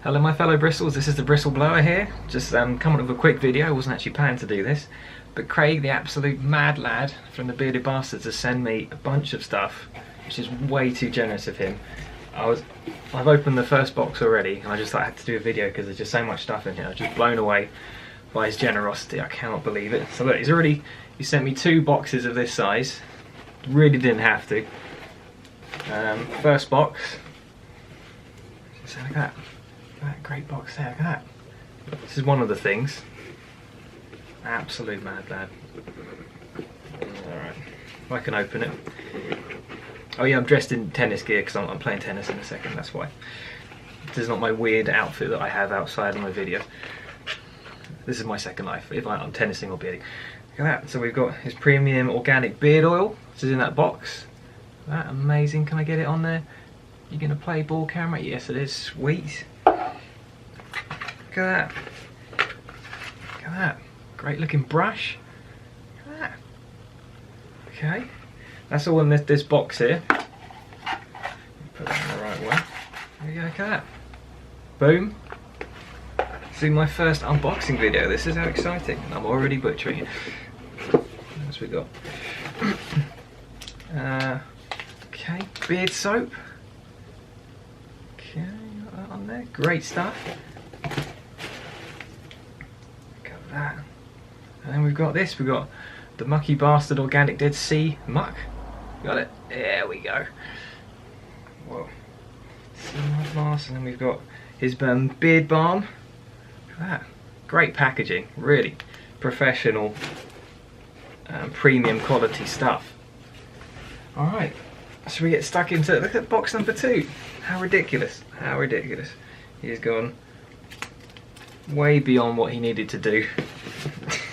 Hello my fellow bristles, this is the bristle blower here. Just coming up with a quick video. I wasn't actually planning to do this, but Craig, the absolute mad lad from the Bearded Bastards, has sent me a bunch of stuff, which is way too generous of him. I've opened the first box already, and I just thought I had to do a video because there's just so much stuff in here. I was just blown away by his generosity. I cannot believe it. So look, he sent me 2 boxes of this size. Really didn't have to. First box. Just look at that. That great box there, look at that. This is one of the things. Absolute mad lad. Alright, if I can open it. Oh yeah, I'm dressed in tennis gear because I'm playing tennis in a second, that's why. This is not my weird outfit that I have outside of my video. This is my second life, if I'm tennising or bearding. Look at that, so we've got his premium organic beard oil. This is in that box. That amazing, can I get it on there? You gonna play ball camera? Yes it is, sweet. Look at that. Look at that. Great looking brush. Look at that. Okay. That's all in this box here. Put that in the right way. There you go, look at that. Boom. This is my first unboxing video. This is how exciting. I'm already butchering it. What else we got? Okay, beard soap. Okay, got that on there. Great stuff. That. And then we've got this, we've got the Mucky Bastard Organic Dead Sea Muck. Got it? There we go. Whoa. Sea mud mask, and then we've got his beard balm. Look at that. Great packaging, really professional, premium quality stuff. Alright, so we get stuck into, look at box number 2. How ridiculous, how ridiculous. He's gone way beyond what he needed to do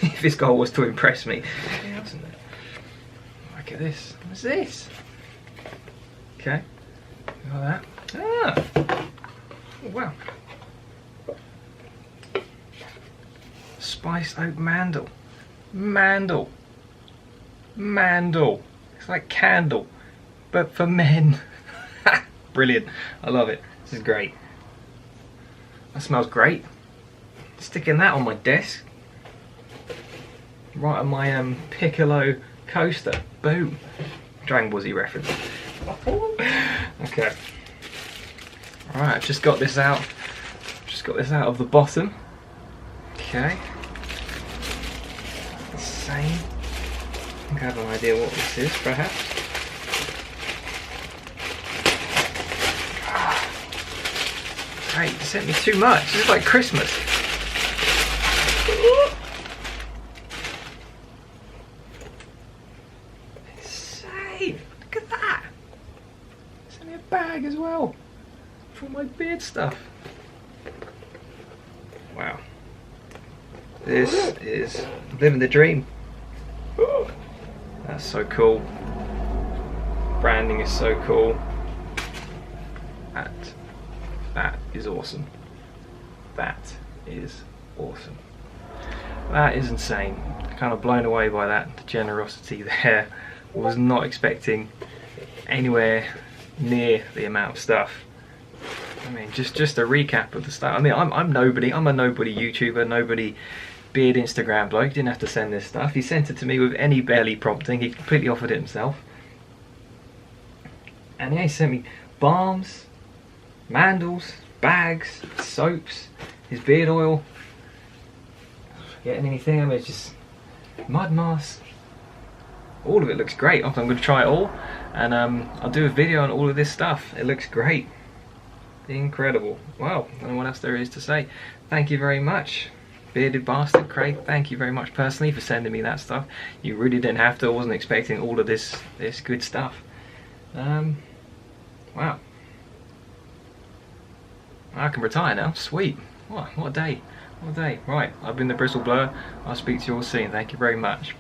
if his goal was to impress me. Look at this. What's this? Okay. Got that. Ah! Oh, wow. Spiced oak mandel. Mandel. Mandel. It's like candle, but for men. Brilliant. I love it. This is great. That smells great. Sticking that on my desk, right on my Piccolo coaster. Boom. Dragon Ball Z reference. Okay. Alright, I've just got this out. Just got this out of the bottom. Okay. The same. I think I have an idea what this is, perhaps. Great, you sent me too much. This is like Christmas. Insane! Look at that! Send me a bag as well for my beard stuff. Wow. This is living the dream. That's so cool. Branding is so cool. That is awesome. That is awesome. That is insane. Kind of blown away by that. The generosity there. Was not expecting anywhere near the amount of stuff. I mean, just a recap of the stuff. I mean, I'm nobody. I'm a nobody YouTuber, nobody beard Instagram bloke. He didn't have to send this stuff. He sent it to me with any barely prompting. He completely offered it himself. And yeah, he sent me balms, mandals, bags, soaps, his beard oil. Getting anything? I mean, it's just mud mask. All of it looks great. I'm going to try it all, and I'll do a video on all of this stuff. It looks great. Incredible. Wow, I don't know what else there is to say. Thank you very much, Bearded Bastard Craig. Thank you very much personally for sending me that stuff. You really didn't have to. I wasn't expecting all of this good stuff. Wow. I can retire now. Sweet. What a day. What a day. Right, I've been the Bristle Blower. I'll speak to you all soon. Thank you very much.